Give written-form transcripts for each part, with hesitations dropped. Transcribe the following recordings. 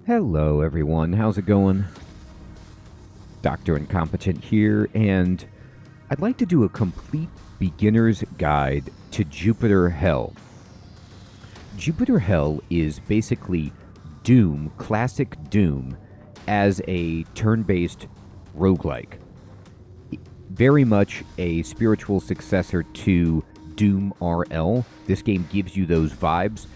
Hello everyone, how's it going? Dr. Incompetent here, and I'd like to do a complete beginner's guide to Jupiter Hell. Jupiter Hell is basically Doom, classic Doom, as a turn-based roguelike. Very much a spiritual successor to DoomRL. This game gives you those vibes,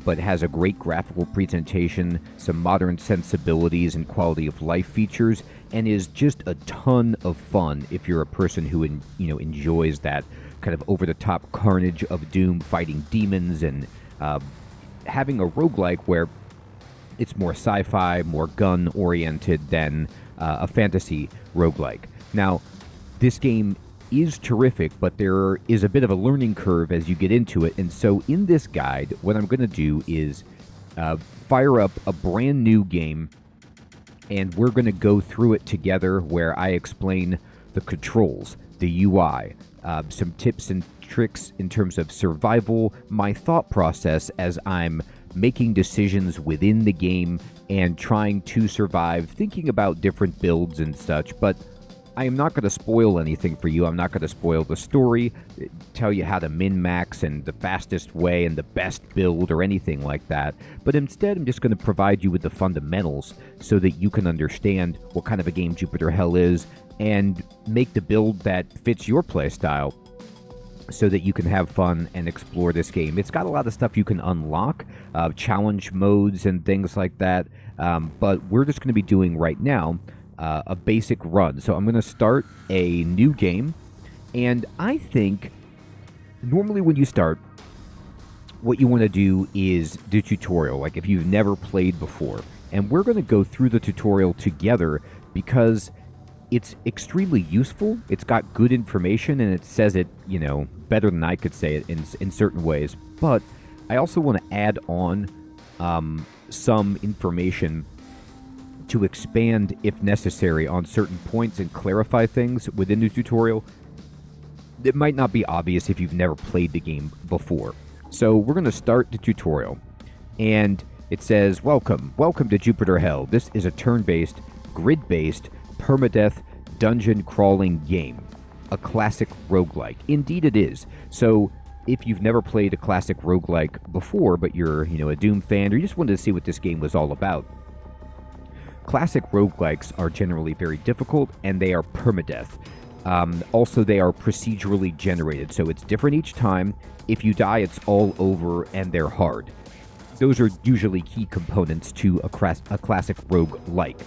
but has a great graphical presentation, some modern sensibilities and quality of life features, and is just a ton of fun if you're a person who enjoys that kind of over-the-top carnage of Doom, fighting demons, and having a roguelike where it's more sci-fi, more gun-oriented than a fantasy roguelike. Now, this game is terrific, but there is a bit of a learning curve as you get into it, and so in this guide, what I'm going to do is fire up a brand new game, and we're going to go through it together where I explain the controls, the UI, some tips and tricks in terms of survival, my thought process as I'm making decisions within the game and trying to survive, thinking about different builds and such, but I am not going to spoil anything for you. I'm not going to spoil the story, tell you how to min-max and the fastest way and the best build or anything like that. But instead, I'm just going to provide you with the fundamentals so that you can understand what kind of a game Jupiter Hell is and make the build that fits your playstyle so that you can have fun and explore this game. It's got a lot of stuff you can unlock, challenge modes and things like that, but we're just going to be doing right now a basic run. So I'm going to start a new game, and I think normally when you start, what you want to do is the tutorial, like if you've never played before. And we're going to go through the tutorial together because it's extremely useful. It's got good information, and it says it, better than I could say it in certain ways. But I also want to add on some information to expand, if necessary, on certain points and clarify things within the tutorial that might not be obvious if you've never played the game before. So we're going to start the tutorial, and it says, Welcome to Jupiter Hell. This is a turn-based, grid-based, permadeath, dungeon-crawling game. A classic roguelike. Indeed it is. So if you've never played a classic roguelike before, but you're a Doom fan, or you just wanted to see what this game was all about, classic roguelikes are generally very difficult, and they are permadeath. Also, they are procedurally generated, so it's different each time. If you die, it's all over, and they're hard. Those are usually key components to a classic roguelike.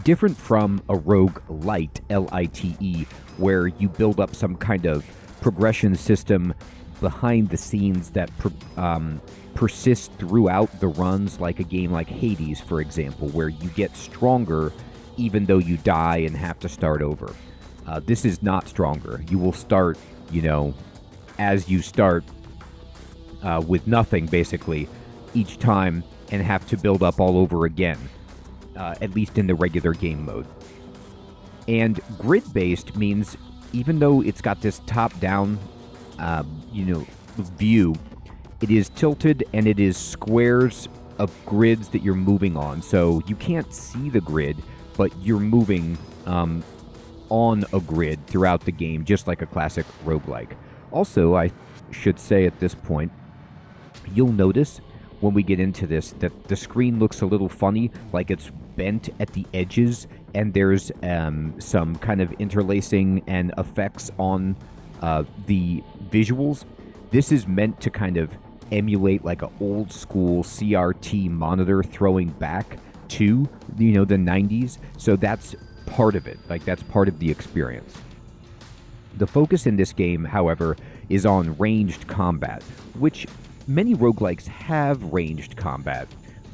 Different from a roguelite, L-I-T-E, where you build up some kind of progression system behind the scenes that persist throughout the runs, like a game like Hades, for example, where you get stronger even though you die and have to start over. This is not stronger. You will start, as you start with nothing, basically, each time, and have to build up all over again, at least in the regular game mode. And grid-based means, even though it's got this top-down, view, it is tilted, and it is squares of grids that you're moving on. So you can't see the grid, but you're moving on a grid throughout the game, just like a classic roguelike. Also, I should say at this point, you'll notice when we get into this that the screen looks a little funny, like it's bent at the edges, and there's some kind of interlacing and effects on the visuals. This is meant to kind of emulate like an old school CRT monitor throwing back to, the 90s. So that's part of it. Like, that's part of the experience. The focus in this game, however, is on ranged combat, which many roguelikes have ranged combat,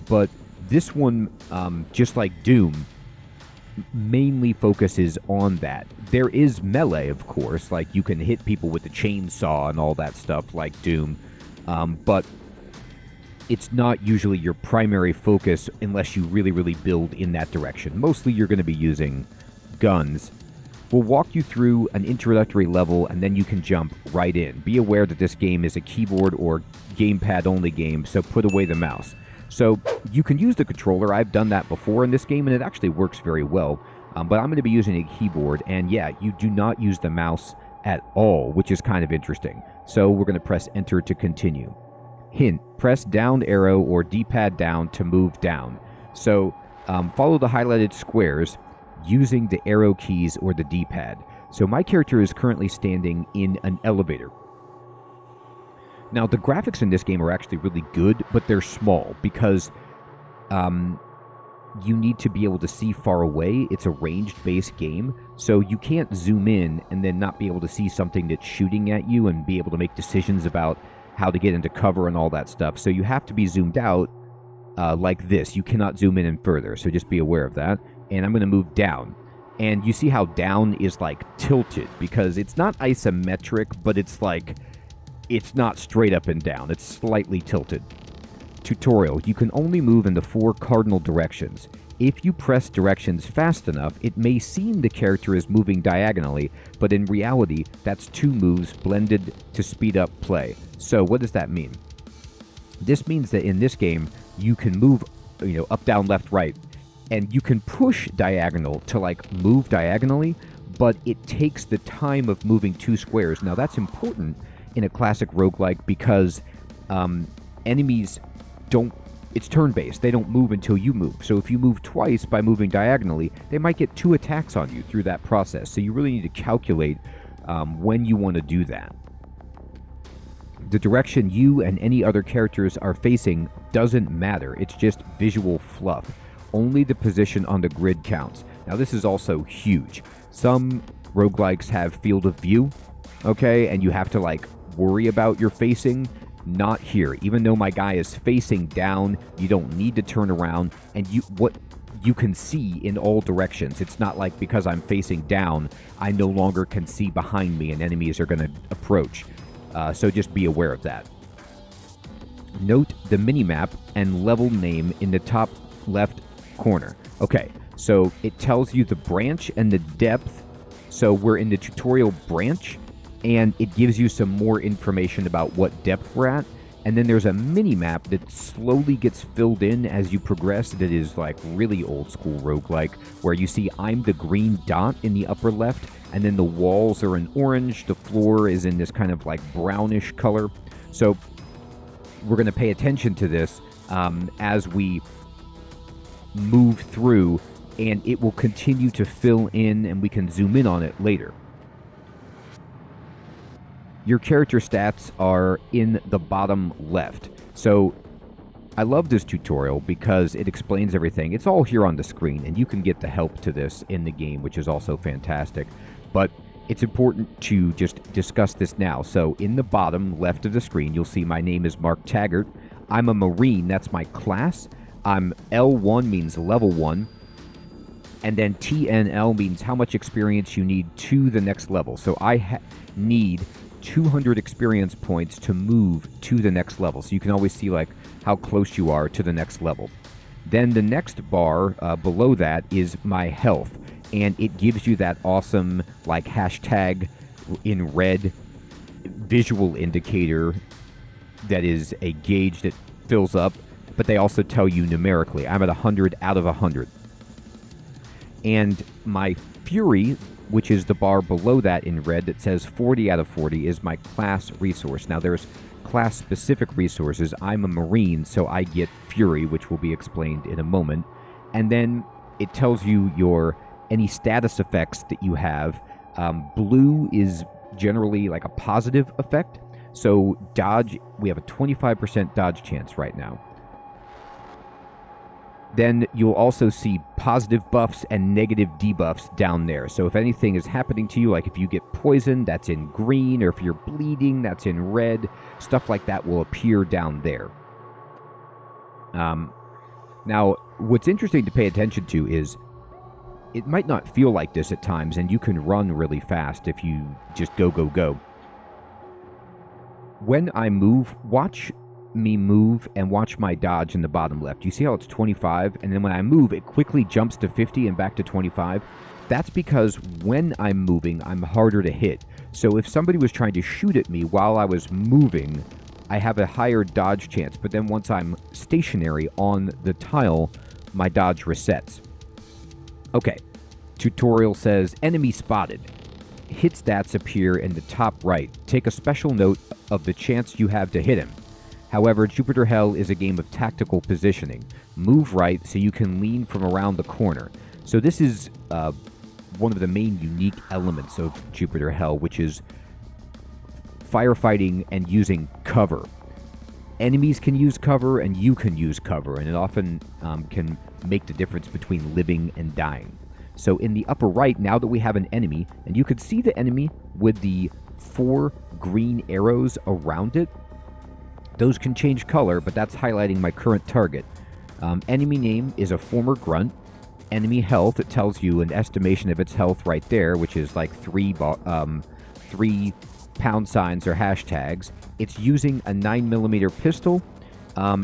but this one, just like Doom, mainly focuses on that. There is melee, of course, like you can hit people with the chainsaw and all that stuff like Doom, but it's not usually your primary focus unless you really, really build in that direction. Mostly you're going to be using guns. We'll walk you through an introductory level, and then you can jump right in. Be aware that this game is a keyboard or gamepad only game, so put away the mouse. So you can use the controller. I've done that before in this game, and it actually works very well. But I'm going to be using a keyboard, and yeah, you do not use the mouse at all, which is kind of interesting. So we're going to press enter to continue. Hint, press down arrow or D-pad down to move down. So follow the highlighted squares using the arrow keys or the D-pad. So my character is currently standing in an elevator. Now, the graphics in this game are actually really good, but they're small because you need to be able to see far away. It's a ranged-based game, so you can't zoom in and then not be able to see something that's shooting at you and be able to make decisions about how to get into cover and all that stuff. So you have to be zoomed out like this. You cannot zoom in and further, so just be aware of that. And I'm going to move down. And you see how down is like tilted because it's not isometric, but it's like it's not straight up and down. It's slightly tilted. Tutorial. You can only move in the 4 cardinal directions. If you press directions fast enough, it may seem the character is moving diagonally, but in reality, that's 2 moves blended to speed up play. So what does that mean? This means that in this game, you can move, up, down, left, right, and you can push diagonal to like move diagonally, but it takes the time of moving 2 squares. Now that's important in a classic roguelike because enemies it's turn-based. They don't move until you move. So if you move twice by moving diagonally, they might get 2 attacks on you through that process. So you really need to calculate when you want to do that. The direction you and any other characters are facing doesn't matter. It's just visual fluff. Only the position on the grid counts. Now this is also huge. Some roguelikes have field of view, okay, and you have to like worry about your facing. Not here. Even though my guy is facing down, you don't need to turn around, and what you can see in all directions. It's not like because I'm facing down, I no longer can see behind me and enemies are going to approach. So just be aware of that. Note the minimap and level name in the top left corner. Okay, so it tells you the branch and the depth. So we're in the tutorial branch, and it gives you some more information about what depth we're at. And then there's a mini-map that slowly gets filled in as you progress that is like really old school roguelike, where you see I'm the green dot in the upper left, and then the walls are in orange, the floor is in this kind of like brownish color. So we're going to pay attention to this as we move through, and it will continue to fill in, and we can zoom in on it later. Your character stats are in the bottom left. So I love this tutorial because it explains everything. It's all here on the screen, and you can get the help to this in the game, which is also fantastic. But it's important to just discuss this now. So in the bottom left of the screen, you'll see my name is Mark Taggart. I'm a Marine. That's my class. I'm L1 means level 1. And then TNL means how much experience you need to the next level. So I need 200 experience points to move to the next level. So you can always see like how close you are to the next level. Then the next bar below that is my health. And it gives you that awesome like hashtag in red visual indicator that is a gauge that fills up. But they also tell you numerically. I'm at 100 out of 100. And my fury, which is the bar below that in red that says 40 out of 40, is my class resource. Now, there's class-specific resources. I'm a Marine, so I get Fury, which will be explained in a moment. And then it tells you any status effects that you have. Blue is generally like a positive effect. So dodge, we have a 25% dodge chance right now. Then you'll also see positive buffs and negative debuffs down there. So if anything is happening to you, like if you get poisoned, that's in green, or if you're bleeding, that's in red. Stuff like that will appear down there. Now, what's interesting to pay attention to is it might not feel like this at times, and you can run really fast if you just go, go, go. When I move, watch me move and watch my dodge in the bottom left. You see how it's 25, and then when I move it quickly jumps to 50 and back to 25. That's because when I'm moving I'm harder to hit. So if somebody was trying to shoot at me while I was moving, I have a higher dodge chance, but then once I'm stationary on the tile, my dodge resets. Okay, tutorial says, enemy spotted. Hit stats appear in the top right. Take a special note of the chance you have to hit him. However, Jupiter Hell is a game of tactical positioning. Move right so you can lean from around the corner. So this is one of the main unique elements of Jupiter Hell, which is firefighting and using cover. Enemies can use cover and you can use cover, and it often can make the difference between living and dying. So in the upper right, now that we have an enemy, and you can see the enemy with the 4 green arrows around it, those can change color, but that's highlighting my current target. Enemy name is a former grunt. Enemy health, it tells you an estimation of its health right there, which is like 3 pound signs or hashtags. It's using a 9mm pistol.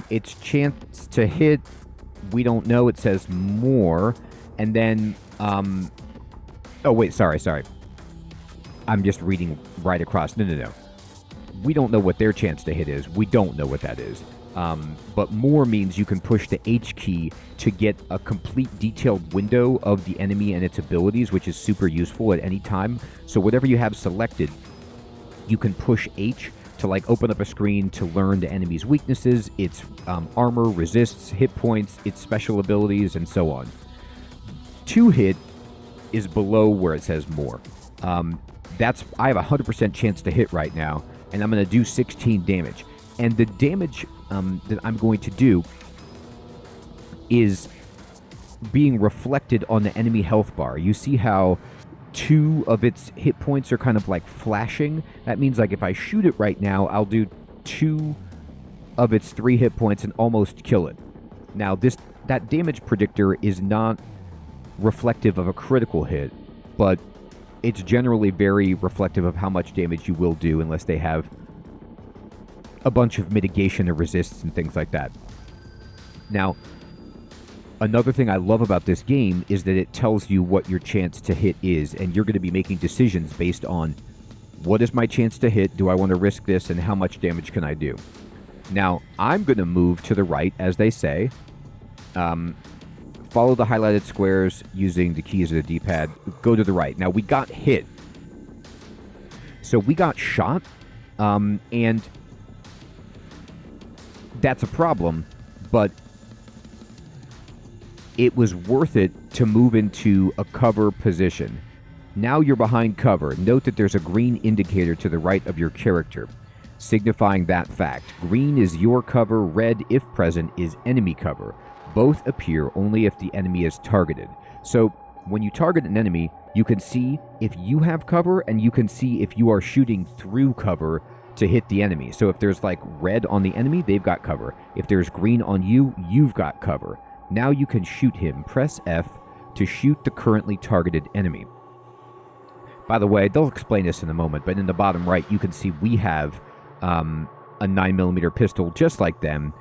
Its chance to hit, we don't know. It says more. And then, oh wait, sorry. I'm just reading right across. No. We don't know what their chance to hit is. We don't know what that is. But more means you can push the H key to get a complete detailed window of the enemy and its abilities, which is super useful at any time. So whatever you have selected, you can push H to like open up a screen to learn the enemy's weaknesses, its armor, resists, hit points, its special abilities, and so on. 2 hit is below where it says more. I have a 100% chance to hit right now, and I'm going to do 16 damage. And the damage that I'm going to do is being reflected on the enemy health bar. You see how 2 of its hit points are kind of like flashing? That means like if I shoot it right now, I'll do 2 of its 3 hit points and almost kill it. Now that damage predictor is not reflective of a critical hit, but it's generally very reflective of how much damage you will do unless they have a bunch of mitigation or resists and things like that. Now, another thing I love about this game is that it tells you what your chance to hit is, and you're going to be making decisions based on what is my chance to hit, do I want to risk this, and how much damage can I do. Now, I'm going to move to the right, as they say. Follow the highlighted squares using the keys of the D-pad. Go to the right. Now, we got hit. So we got shot, and that's a problem, but it was worth it to move into a cover position. Now you're behind cover. Note that there's a green indicator to the right of your character, signifying that fact. Green is your cover, red, if present, is enemy cover. Both appear only if the enemy is targeted. So when you target an enemy, you can see if you have cover, and you can see if you are shooting through cover to hit the enemy. So if there's like red on the enemy, they've got cover. If there's green on you, you've got cover. Now you can shoot him. Press F to shoot the currently targeted enemy. By the way, they'll explain this in a moment, but in the bottom right, you can see we have a 9mm pistol just like them,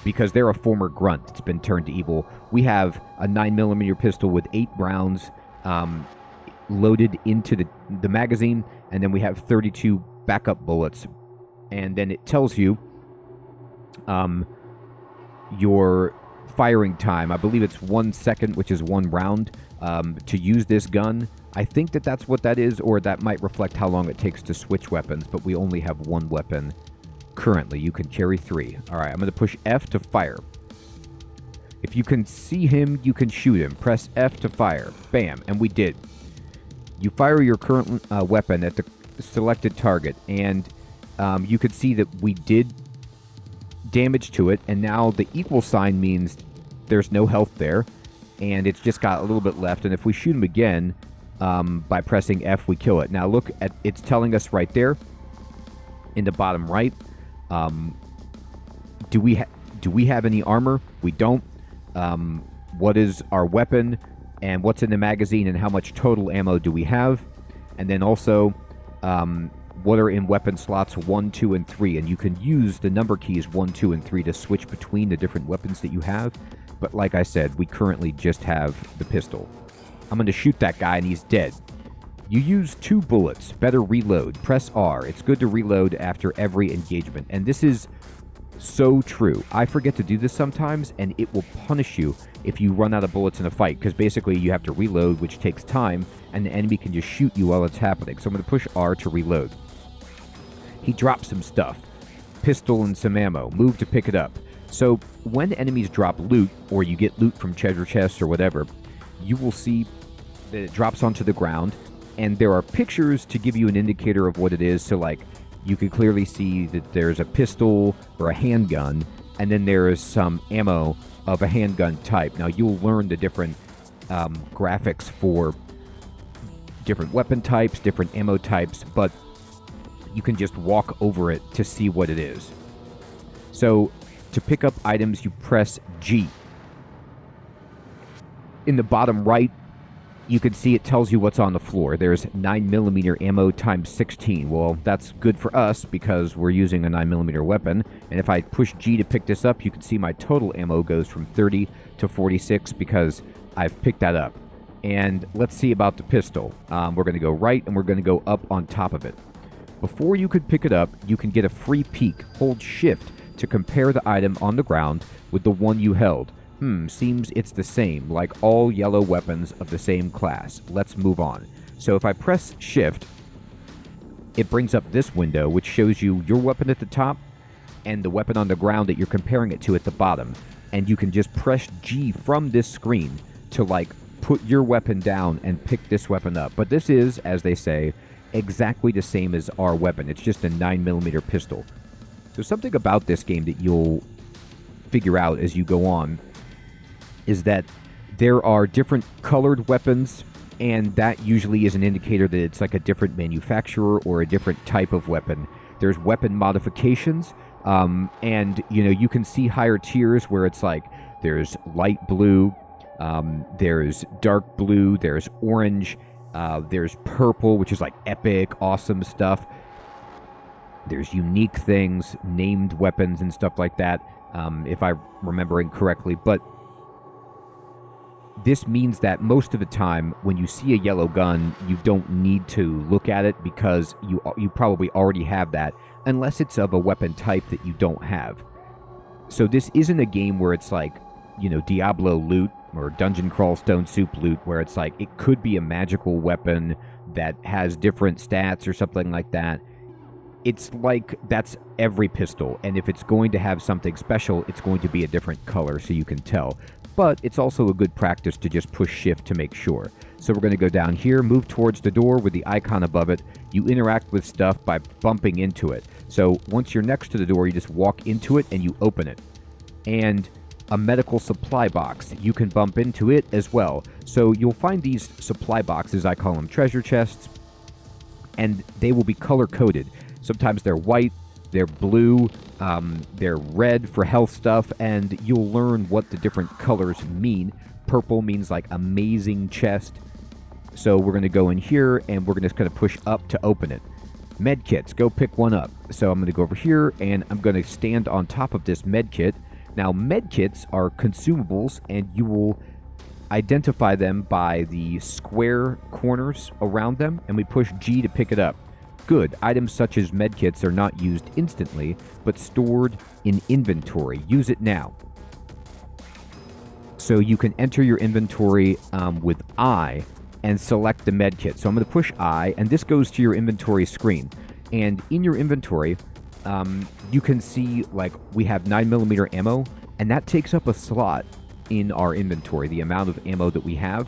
because they're a former grunt that's been turned to evil. We have a 9mm pistol with 8 rounds loaded into the magazine, and then we have 32 backup bullets. And then it tells you your firing time. I believe it's 1 second, which is 1 round, to use this gun. I think that's what that is, or that might reflect how long it takes to switch weapons, but we only have 1 weapon currently. You can carry 3. All right, I'm going to push F to fire. If you can see him, you can shoot him. Press F to fire. Bam, and we did. You fire your current weapon at the selected target, and you can see that we did damage to it, and now the equal sign means there's no health there, and it's just got a little bit left, and if we shoot him again by pressing F, we kill it. Now look at, it's telling us right there in the bottom right, do we have any armor? We don't. What is our weapon, and what's in the magazine, and how much total ammo do we have? And then also what are in weapon slots 1, 2, and 3, and you can use the number keys 1, 2, and 3 to switch between the different weapons that you have. But like I said, we currently just have the pistol. I'm going to shoot that guy, and he's dead. You use 2 bullets. Better reload. Press R. It's good to reload after every engagement. And this is so true. I forget to do this sometimes, and it will punish you if you run out of bullets in a fight, because basically you have to reload, which takes time, and the enemy can just shoot you while it's happening. So I'm going to push R to reload. He drops some stuff. Pistol and some ammo. Move to pick it up. So when enemies drop loot, or you get loot from treasure chests or whatever, you will see that it drops onto the ground, and there are pictures to give you an indicator of what it is. So like, you can clearly see that there's a pistol or a handgun, and then there is some ammo of a handgun type. Now, you'll learn the different graphics for different weapon types, different ammo types, but you can just walk over it to see what it is. So, to pick up items, you press G. In the bottom right, you can see it tells you what's on the floor. There's 9mm ammo times 16. Well, that's good for us because we're using a 9mm weapon. And if I push G to pick this up, you can see my total ammo goes from 30 to 46 because I've picked that up. And let's see about the pistol. We're going to go right, and we're going to go up on top of it. Before you could pick it up, you can get a free peek. Hold Shift to compare the item on the ground with the one you held. Seems it's the same, like all yellow weapons of the same class. Let's move on. So if I press Shift, it brings up this window, which shows you your weapon at the top and the weapon on the ground that you're comparing it to at the bottom. And you can just press G from this screen to, like, put your weapon down and pick this weapon up. But this is, as they say, exactly the same as our weapon. It's just a 9mm pistol. There's something about this game that you'll figure out as you go on, is that there are different colored weapons, and that usually is an indicator that it's like a different manufacturer or a different type of weapon. There's weapon modifications, and you can see higher tiers where it's like there's light blue, there's dark blue, there's orange, there's purple, which is like epic, awesome stuff. There's unique things, named weapons and stuff like that, if I'm remembering correctly. But this means that most of the time when you see a yellow gun, you don't need to look at it because you probably already have that, unless it's of a weapon type that you don't have. So this isn't a game where it's like, Diablo loot or Dungeon Crawl Stone Soup loot, where it's like it could be a magical weapon that has different stats or something like that. It's like that's every pistol, and if it's going to have something special, it's going to be a different color so you can tell. But it's also a good practice to just push Shift to make sure. So we're going to go down here, move towards the door with the icon above it. You interact with stuff by bumping into it. So once you're next to the door, you just walk into it and you open it. And a medical supply box, you can bump into it as well. So you'll find these supply boxes, I call them treasure chests, and they will be color-coded. Sometimes they're white, they're blue, they're red for health stuff, and you'll learn what the different colors mean. Purple means like amazing chest. So we're going to go in here, and we're just going to push up to open it. Med kits, go pick one up. So I'm going to go over here, and I'm going to stand on top of this med kit. Now, med kits are consumables, and you will identify them by the square corners around them, and we push G to pick it up. Good. Items such as medkits are not used instantly, but stored in inventory. Use it now. So you can enter your inventory with I and select the medkit. So I'm going to push I, and this goes to your inventory screen. And in your inventory, you can see, like, we have 9mm ammo, and that takes up a slot in our inventory, the amount of ammo that we have.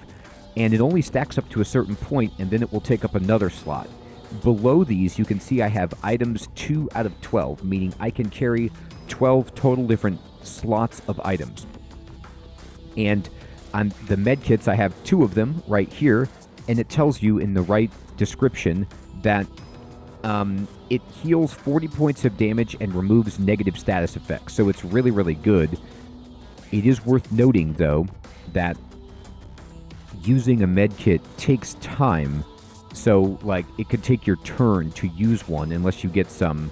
And it only stacks up to a certain point, and then it will take up another slot. Below these, you can see I have items 2 out of 12, meaning I can carry 12 total different slots of items. And on the medkits, I have 2 of them right here, and it tells you in the right description that it heals 40 points of damage and removes negative status effects. So it's really, really good. It is worth noting, though, that using a medkit takes time. So, like, it could take your turn to use one unless you get some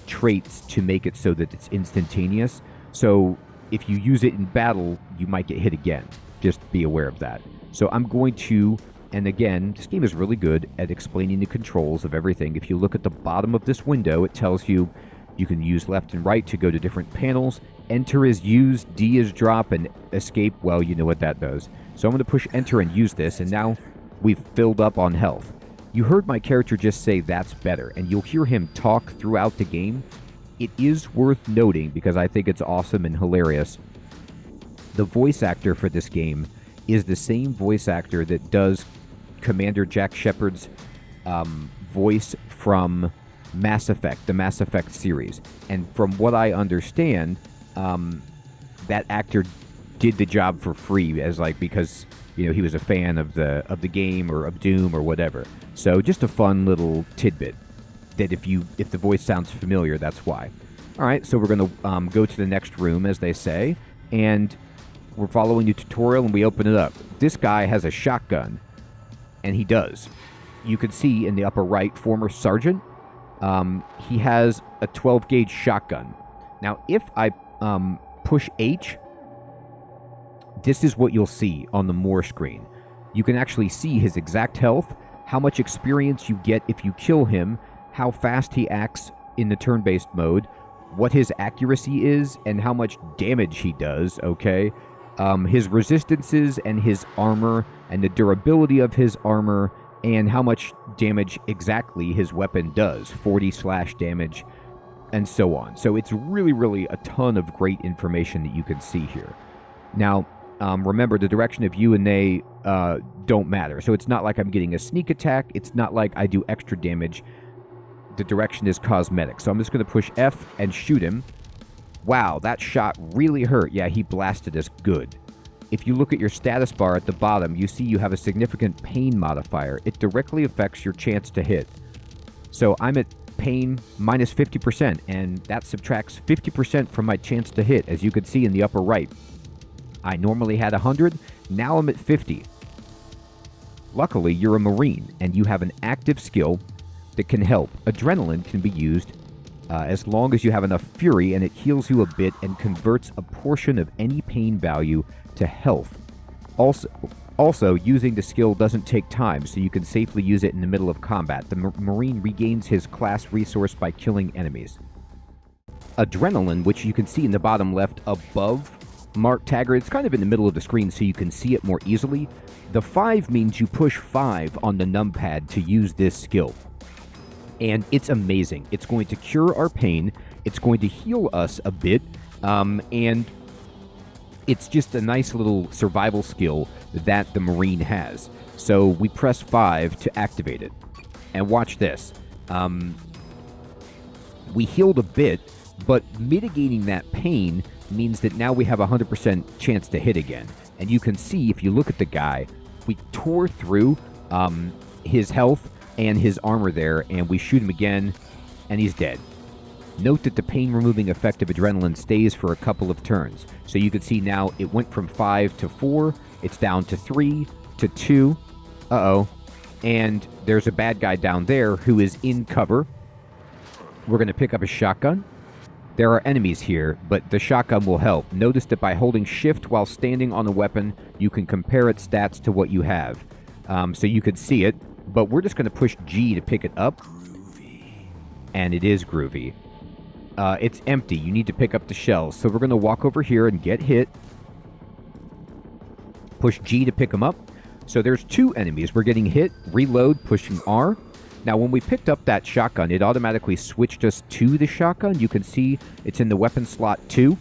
traits to make it so that it's instantaneous. So, if you use it in battle, you might get hit again. Just be aware of that. So, I'm going to And again, this game is really good at explaining the controls of everything. If you look at the bottom of this window, it tells you you can use left and right to go to different panels. Enter is use, D is drop, and escape, well, you know what that does. So I'm going to push enter and use this, and now we've filled up on health. You heard my character just say that's better, and you'll hear him talk throughout the game. It is worth noting, because I think it's awesome and hilarious, the voice actor for this game is the same voice actor that does Commander Jack Shepard's voice from Mass Effect, the Mass Effect series. And from what I understand, that actor did the job for free, as like, because he was a fan of the game or of Doom or whatever. So just a fun little tidbit that if the voice sounds familiar, that's why. All right, so we're going to go to the next room, as they say, and we're following the tutorial, and we open it up. This guy has a shotgun, and he does. You can see in the upper right, former sergeant. He has a 12-gauge shotgun. Now, if I push H, this is what you'll see on the more screen. You can actually see his exact health, how much experience you get if you kill him, how fast he acts in the turn-based mode, what his accuracy is, and how much damage he does, okay? His resistances and his armor, and the durability of his armor, and how much damage exactly his weapon does, 40 slash damage, and so on. So it's really, really a ton of great information that you can see here. Now, remember, the direction of you and they don't matter. So it's not like I'm getting a sneak attack. It's not like I do extra damage. The direction is cosmetic. So I'm just going to push F and shoot him. Wow, that shot really hurt. Yeah, he blasted us good. If you look at your status bar at the bottom, you see you have a significant pain modifier. It directly affects your chance to hit. So I'm at pain minus 50%, and that subtracts 50% from my chance to hit, as you can see in the upper right. I normally had 100, now I'm at 50. Luckily, you're a Marine, and you have an active skill that can help. Adrenaline can be used as long as you have enough fury, and it heals you a bit and converts a portion of any pain value to health. Also, using the skill doesn't take time, so you can safely use it in the middle of combat. The Marine regains his class resource by killing enemies. Adrenaline, which you can see in the bottom left above Mark Taggart, it's kind of in the middle of the screen so you can see it more easily. The 5 means you push 5 on the numpad to use this skill. And it's amazing. It's going to cure our pain. It's going to heal us a bit. And it's just a nice little survival skill that the Marine has. So we press 5 to activate it. And watch this. We healed a bit, but mitigating that pain means that now we have a 100% chance to hit again. And you can see, if you look at the guy, we tore through his health and his armor there, and we shoot him again, and he's dead. Note that the pain-removing effect of adrenaline stays for a couple of turns. So you can see now it went from 5 to 4, it's down to 3, to 2, and there's a bad guy down there who is in cover. We're going to pick up a shotgun. There are enemies here, but the shotgun will help. Notice that by holding shift while standing on a weapon, you can compare its stats to what you have. So you can see it, but we're just going to push G to pick it up. And it is groovy. It's empty. You need to pick up the shells. So we're going to walk over here and get hit. Push G to pick them up. So there's 2 enemies. We're getting hit. Reload, pushing R. Now, when we picked up that shotgun, it automatically switched us to the shotgun. You can see it's in the weapon slot 2.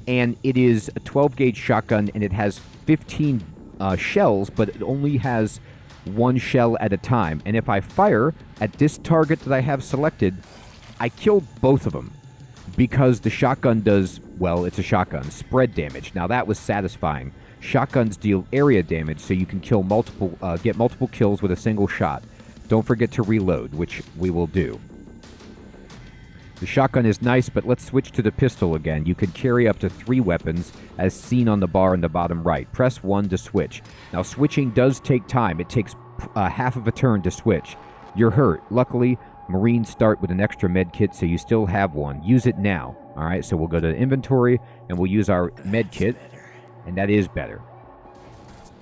And it is a 12-gauge shotgun, and it has 15 shells, but it only has 1 shell at a time. And if I fire at this target that I have selected, I kill both of them. Because the shotgun does, well, it's a shotgun, spread damage. Now, that was satisfying. Shotguns deal area damage, so you can kill get multiple kills with a single shot. Don't forget to reload, which we will do. The shotgun is nice, but let's switch to the pistol again. You can carry up to 3 weapons, as seen on the bar in the bottom right. Press 1 to switch. Now, switching does take time. It takes half of a turn to switch. You're hurt. Luckily, Marines start with an extra med kit, so you still have one. Use it now. All right, so we'll go to inventory, and we'll use our med kit, and that is better.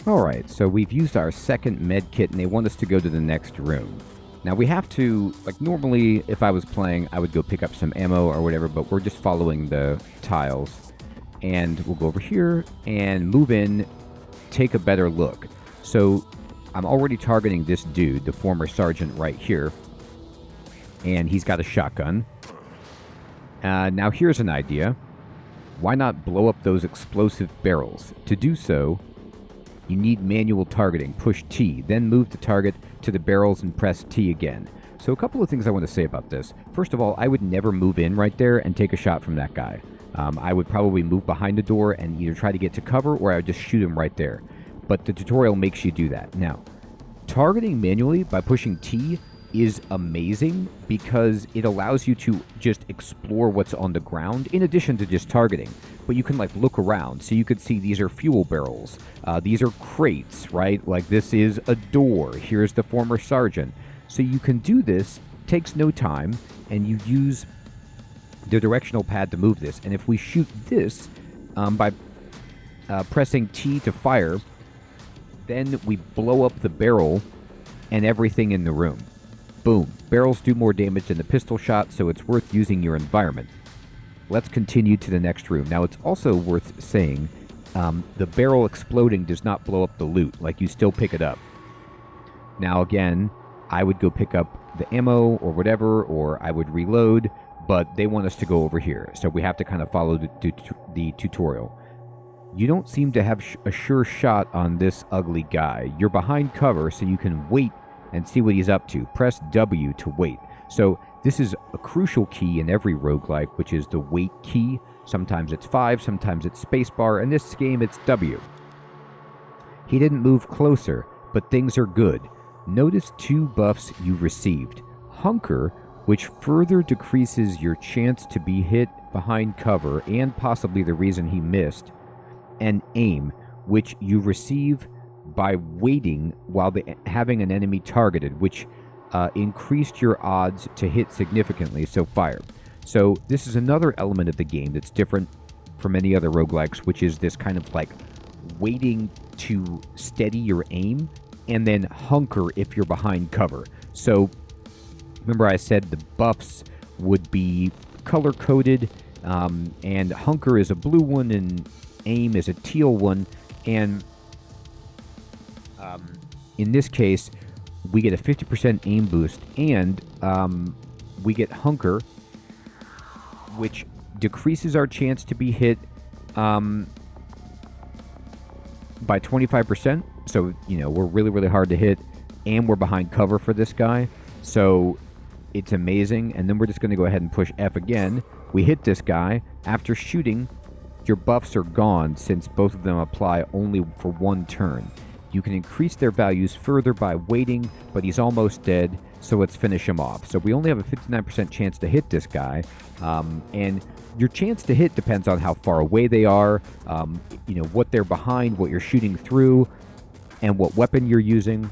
Alright, so we've used our second med kit and they want us to go to the next room. Now we have to, like normally if I was playing, I would go pick up some ammo or whatever, but we're just following the tiles. And we'll go over here and move in, take a better look. So I'm already targeting this dude, the former sergeant right here. And he's got a shotgun. Now here's an idea. Why not blow up those explosive barrels? To do so, you need manual targeting. Push T, then move the target to the barrels and press T again. So a couple of things I want to say about this. First of all, I would never move in right there and take a shot from that guy. I would probably move behind the door and either try to get to cover or I would just shoot him right there. But the tutorial makes you do that. Now, targeting manually by pushing T is amazing because it allows you to just explore what's on the ground in addition to just targeting. But you can like look around, so you could see these are fuel barrels, these are crates, right? Like this is a door, here's the former sergeant. So you can do this, takes no time, and you use the directional pad to move this. And if we shoot this by pressing T to fire, then we blow up the barrel and everything in the room. Boom. Barrels do more damage than the pistol shot, so it's worth using your environment. Let's continue to the next room. Now, it's also worth saying the barrel exploding does not blow up the loot. Like, you still pick it up. Now, again, I would go pick up the ammo or whatever, or I would reload, but they want us to go over here. So we have to kind of follow the tutorial. You don't seem to have a sure shot on this ugly guy. You're behind cover, so you can wait and see what he's up to. Press W to wait. So this is a crucial key in every roguelike, which is the wait key. Sometimes it's 5, sometimes it's spacebar. In this game, it's W. He didn't move closer, but things are good. Notice 2 buffs you received. Hunker, which further decreases your chance to be hit behind cover and possibly the reason he missed. And aim, which you receive by waiting while having an enemy targeted, which increased your odds to hit significantly, so fire. So this is another element of the game that's different from any other roguelikes, which is this kind of like waiting to steady your aim and then hunker if you're behind cover. So remember I said the buffs would be color-coded, and hunker is a blue one and aim is a teal one, and in this case, we get a 50% aim boost, and we get hunker, which decreases our chance to be hit by 25%. So, you know, we're really, really hard to hit, and we're behind cover for this guy. So it's amazing. And then we're just going to go ahead and push F again. We hit this guy. After shooting, your buffs are gone since both of them apply only for 1 turn. You can increase their values further by waiting, but he's almost dead, so let's finish him off. So we only have a 59% chance to hit this guy, and your chance to hit depends on how far away they are, you know, what they're behind, what you're shooting through, and what weapon you're using,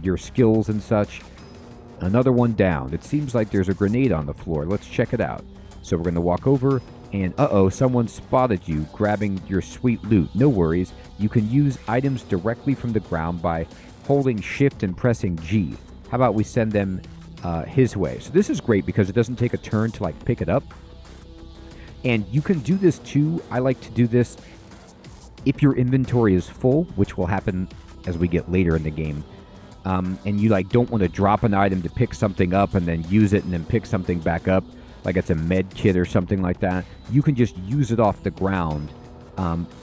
your skills and such. Another one down. It seems like there's a grenade on the floor. Let's check it out. So we're going to walk over, and uh-oh, someone spotted you grabbing your sweet loot. No worries. You can use items directly from the ground by holding shift and pressing G. How about we send them his way? So this is great because it doesn't take a turn to like pick it up. And you can do this too. I like to do this if your inventory is full, which will happen as we get later in the game. And you like don't want to drop an item to pick something up and then use it and then pick something back up, like it's a med kit or something like that. You can just use it off the ground,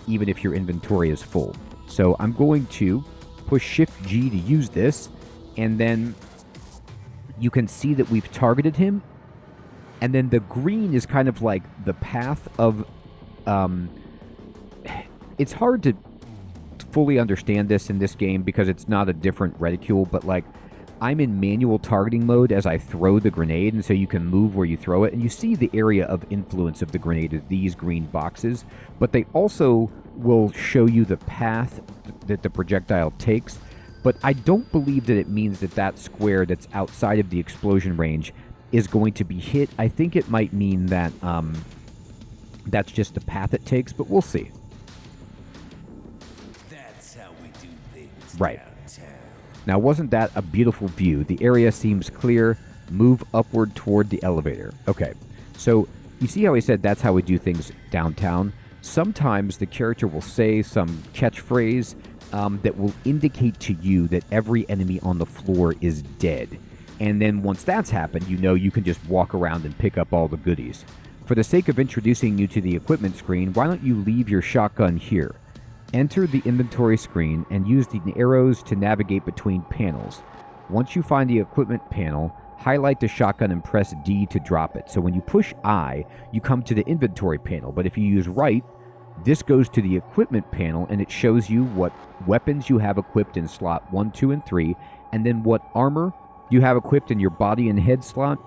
even if your inventory is full. So I'm going to push Shift G to use this, and then you can see that we've targeted him, and then the green is kind of like the path of... it's hard to fully understand this in this game because it's not a different reticule, but like I'm in manual targeting mode as I throw the grenade, and so you can move where you throw it, and you see the area of influence of the grenade is these green boxes, but they also will show you the path that the projectile takes. But I don't believe that it means that that square that's outside of the explosion range is going to be hit. I think it might mean that that's just the path it takes, but we'll see. Right. Now, wasn't that a beautiful view? The area seems clear. Move upward toward the elevator. Okay, so you see how I said that's how we do things downtown? Sometimes the character will say some catchphrase that will indicate to you that every enemy on the floor is dead. And then once that's happened, you know you can just walk around and pick up all the goodies. For the sake of introducing you to the equipment screen, why don't you leave your shotgun here? Enter the inventory screen and use the arrows to navigate between panels. Once you find the equipment panel, highlight the shotgun and press D to drop it. So when you push I, you come to the inventory panel. But if you use right, this goes to the equipment panel and it shows you what weapons you have equipped in slot 1, 2, and 3, and then what armor you have equipped in your body and head slot,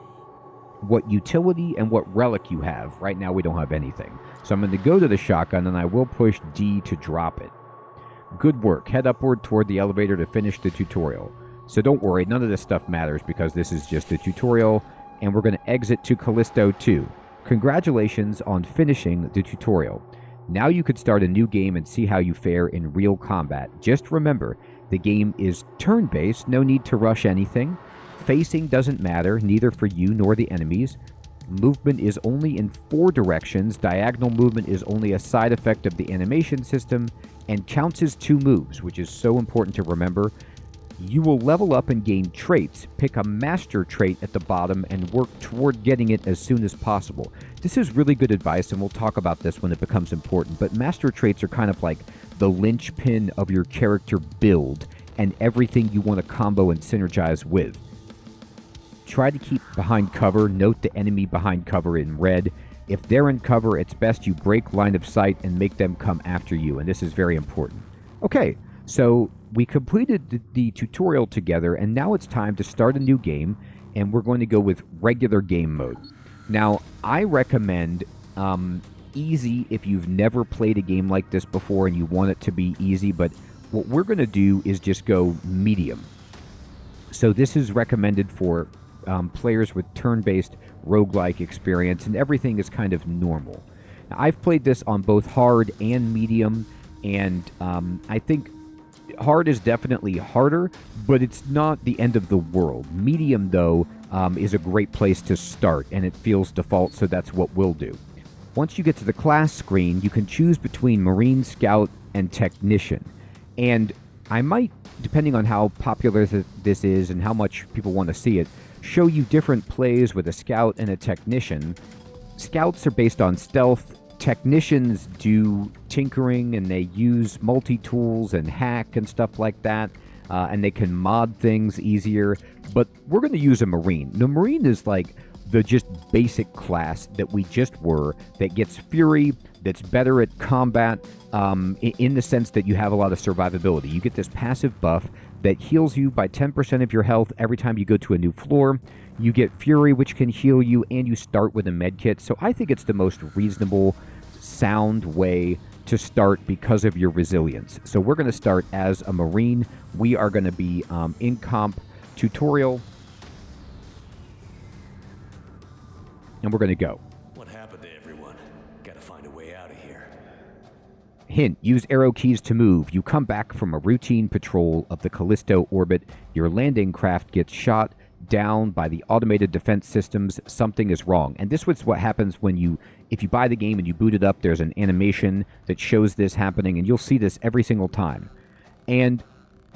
what utility and what relic you have. Right now we don't have anything. So I'm going to go to the shotgun and I will push D to drop it. Good work. Head upward toward the elevator to finish the tutorial. So don't worry, none of this stuff matters because this is just a tutorial, and we're going to exit to Callisto 2. Congratulations on finishing the tutorial. Now you could start a new game and see how you fare in real combat. Just remember, the game is turn-based, no need to rush anything. Facing doesn't matter, neither for you nor the enemies. Movement is only in 4 directions. Diagonal movement is only a side effect of the animation system and counts as 2 moves, which is so important to remember. You will level up and gain traits. Pick a master trait at the bottom and work toward getting it as soon as possible. This is really good advice, and we'll talk about this when it becomes important, but master traits are kind of like the linchpin of your character build and everything you want to combo and synergize with. Try to keep behind cover. Note the enemy behind cover in red. If they're in cover, it's best you break line of sight and make them come after you, and this is very important. Okay, so we completed the tutorial together, and now it's time to start a new game, and we're going to go with regular game mode. Now, I recommend easy if you've never played a game like this before and you want it to be easy, but what we're going to do is just go medium. So this is recommended for players with turn-based roguelike experience, and everything is kind of normal. Now, I've played this on both hard and medium, and I think hard is definitely harder, but it's not the end of the world. Medium, though, is a great place to start, and it feels default, so that's what we'll do. Once you get to the class screen, you can choose between Marine, Scout, and Technician. And I might, depending on how popular this is and how much people want to see it, show you different plays with a Scout and a Technician. Scouts are based on stealth. Technicians do tinkering, and they use multi-tools and hack and stuff like that, and they can mod things easier. But we're going to use a Marine. The Marine is like the just basic class that we just were, that gets Fury, that's better at combat, in the sense that you have a lot of survivability. You get this passive buff that heals you by 10% of your health every time you go to a new floor. You get Fury, which can heal you, and you start with a medkit. So I think it's the most reasonable, sound way to start because of your resilience. So we're going to start as a Marine. We are going to be in comp tutorial, and we're going to go. What happened to everyone? Gotta find a way out of here. Hint, use arrow keys to move. You come back from a routine patrol of the Callisto orbit. Your landing craft gets shot down by the automated defense systems. Something is wrong. And this was what happens when if you buy the game and you boot it up, there's an animation that shows this happening, and you'll see this every single time. And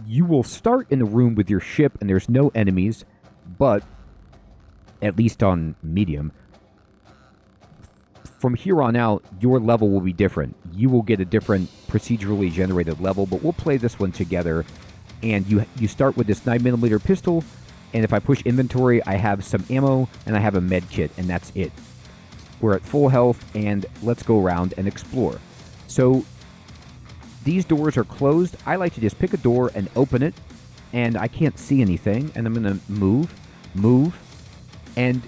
you will start in the room with your ship, and there's no enemies, but at least on medium, from here on out, your level will be different. You will get a different procedurally generated level, but we'll play this one together. And you start with this 9mm pistol, and if I push inventory, I have some ammo, and I have a med kit, and that's it. We're at full health, and let's go around and explore. So these doors are closed. I like to just pick a door and open it, and I can't see anything, and I'm going to move, and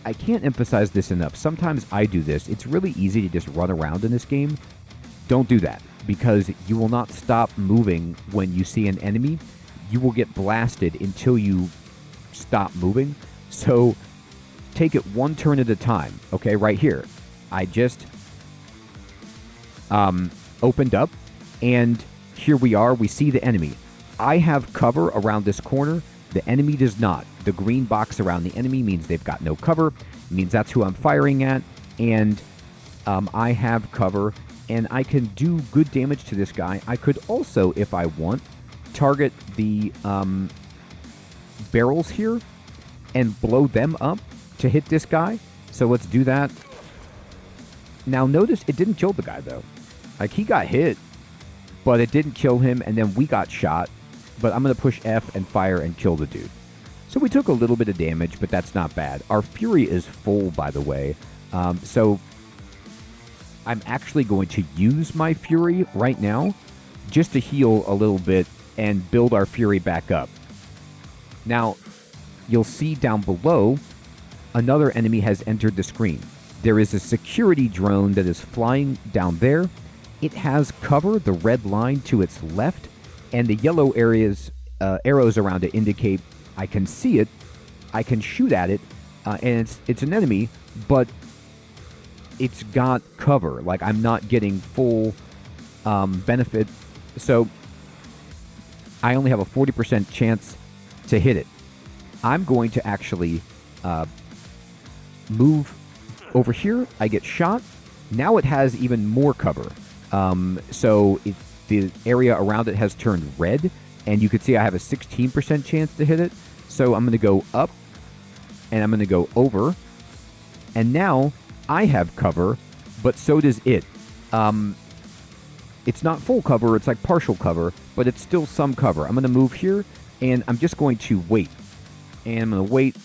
I can't emphasize this enough. Sometimes I do this. It's really easy to just run around in this game. Don't do that, because you will not stop moving when you see an enemy. You will get blasted until you stop moving. So take it one turn at a time. Okay, right here. I just opened up, and here we are. We see the enemy. I have cover around this corner. The enemy does not. The green box around the enemy means they've got no cover. It means that's who I'm firing at. And I have cover, and I can do good damage to this guy. I could also, if I want, target the barrels here and blow them up to hit this guy. So let's do that. Now notice it didn't kill the guy, though. Like, he got hit, but it didn't kill him, and then we got shot. But I'm going to push F and fire and kill the dude. So we took a little bit of damage, but that's not bad. Our Fury is full, by the way. So I'm actually going to use my Fury right now just to heal a little bit and build our Fury back up. Now, you'll see down below, another enemy has entered the screen. There is a security drone that is flying down there. It has cover, the red line to its left, and the yellow areas, arrows around it indicate I can see it, I can shoot at it, and it's an enemy, but it's got cover. Like, I'm not getting full benefit, so I only have a 40% chance to hit it. I'm going to actually move over here. I get shot. Now it has even more cover. So the area around it has turned red, and you can see I have a 16% chance to hit it. So I'm going to go up, and I'm going to go over, and now I have cover, but so does it. It's not full cover, it's like partial cover, but it's still some cover. I'm going to move here, and I'm just going to wait. And I'm going to wait,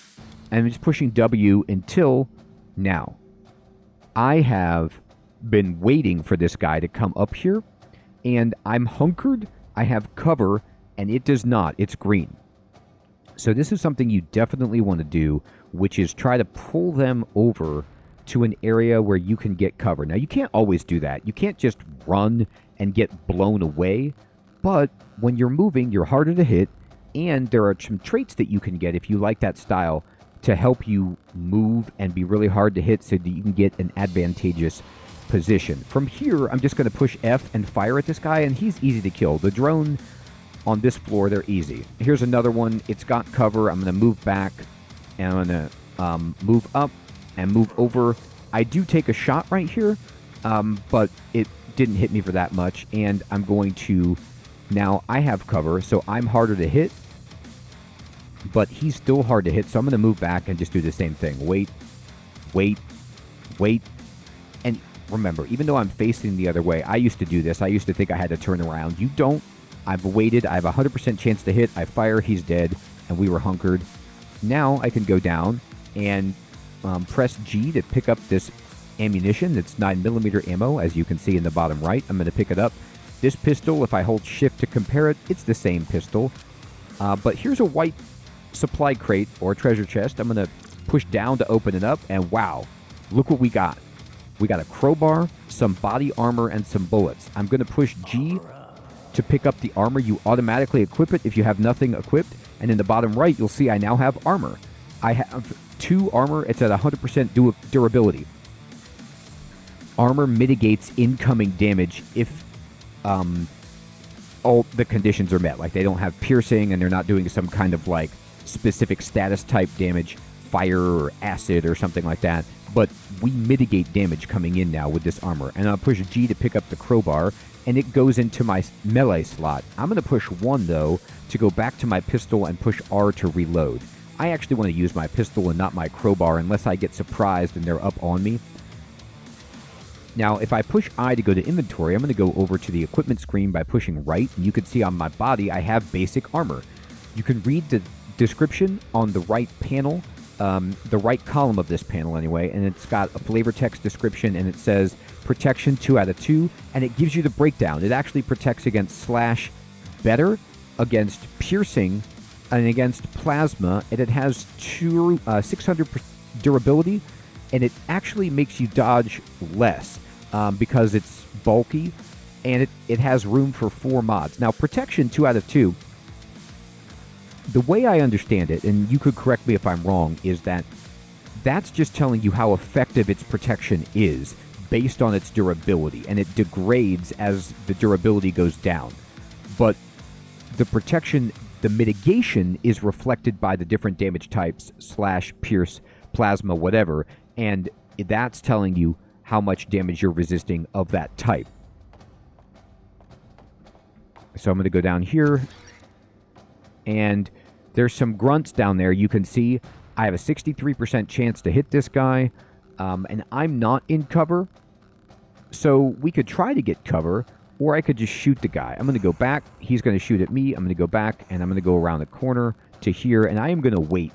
and I'm just pushing W until now. I have been waiting for this guy to come up here, and I'm hunkered, I have cover, and it does not. It's green. So this is something you definitely want to do, which is try to pull them over to an area where you can get cover. Now, you can't always do that. You can't just run and get blown away, but when you're moving, you're harder to hit, and there are some traits that you can get if you like that style to help you move and be really hard to hit so that you can get an advantageous position. From here, I'm just going to push F and fire at this guy, and he's easy to kill. The drone on this floor, they're easy. Here's another one. It's got cover. I'm going to move back, and I'm going to move up and move over. I do take a shot right here, but it didn't hit me for that much, and I'm going to... Now, I have cover, so I'm harder to hit, but he's still hard to hit, so I'm going to move back and just do the same thing. Wait, wait, wait. And remember, even though I'm facing the other way, I used to do this. I used to think I had to turn around. You don't. I've waited. I have a 100% chance to hit. I fire. He's dead, and we were hunkered. Now I can go down and press G to pick up this ammunition. It's 9mm ammo, as you can see in the bottom right. I'm going to pick it up. This pistol, if I hold shift to compare it, it's the same pistol. But here's a white supply crate or treasure chest. I'm going to push down to open it up, and wow, look what we got. We got a crowbar, some body armor, and some bullets. I'm going to push G to pick up the armor. You automatically equip it if you have nothing equipped. And in the bottom right, you'll see I now have armor. I have 2 armor. It's at 100% durability. Armor mitigates incoming damage if all the conditions are met. Like, they don't have piercing, and they're not doing some kind of, like, specific status type damage, fire or acid or something like that. But we mitigate damage coming in now with this armor. And I'll push G to pick up the crowbar, and it goes into my melee slot. I'm going to push 1, though, to go back to my pistol and push R to reload. I actually want to use my pistol and not my crowbar unless I get surprised and they're up on me. Now, if I push I to go to inventory, I'm going to go over to the equipment screen by pushing right, and you can see on my body I have basic armor. You can read the description on the right panel, the right column of this panel anyway, and it's got a flavor text description, and it says protection 2 out of 2, and it gives you the breakdown. It actually protects against slash better, against piercing, and against plasma, and it has 600 durability, and it actually makes you dodge less because it's bulky, and it has room for 4 mods. Now, protection 2 out of 2, the way I understand it, and you could correct me if I'm wrong, is that that's just telling you how effective its protection is based on its durability, and it degrades as the durability goes down. but the protection, the mitigation is reflected by the different damage types, slash, pierce, plasma, whatever, and that's telling you how much damage you're resisting of that type. So I'm going to go down here, and there's some grunts down there. You can see I have a 63% chance to hit this guy, and I'm not in cover, so we could try to get cover, or I could just shoot the guy. I'm going to go back. He's going to shoot at me. I'm going to go back, and I'm going to go around the corner to here, and I am going to wait.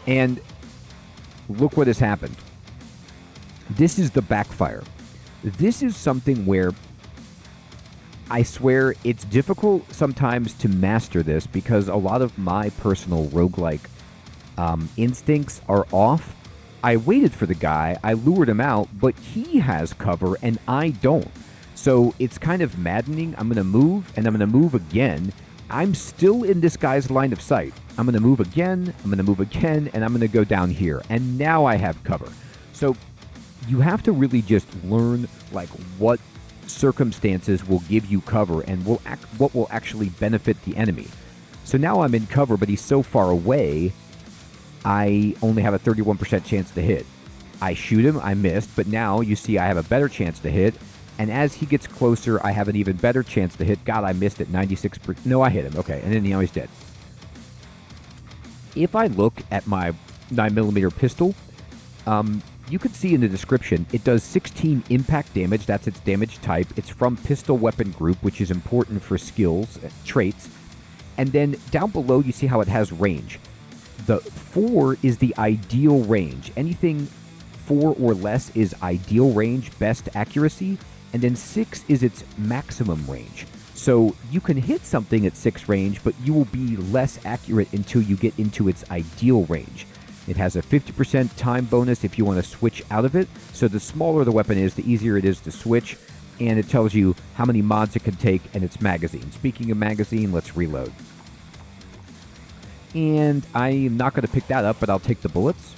And look what has happened. This is the backfire. This is something where I swear it's difficult sometimes to master this because a lot of my personal roguelike instincts are off. I waited for the guy, I lured him out, but he has cover and I don't. So it's kind of maddening. I'm going to move, and I'm going to move again. I'm still in this guy's line of sight. I'm going to move again, I'm going to move again, and I'm going to go down here. And now I have cover. So you have to really just learn like what circumstances will give you cover and what will actually benefit the enemy. So now I'm in cover, but he's so far away, I only have a 31% chance to hit. I shoot him, I missed, but now you see I have a better chance to hit, and as he gets closer, I have an even better chance to hit. God, I missed at 96%. No, I hit him. Okay, and then now he's dead. If I look at my 9mm pistol, you can see in the description, it does 16 impact damage. That's its damage type. It's from pistol weapon group, which is important for skills, traits. And then down below, you see how it has range. The 4 is the ideal range. Anything 4 or less is ideal range, best accuracy. And then 6 is its maximum range. So you can hit something at 6 range, but you will be less accurate until you get into its ideal range. It has a 50% time bonus if you want to switch out of it. So the smaller the weapon is, the easier it is to switch. And it tells you how many mods it can take and its magazine. Speaking of magazine, let's reload. And I'm not going to pick that up, but I'll take the bullets.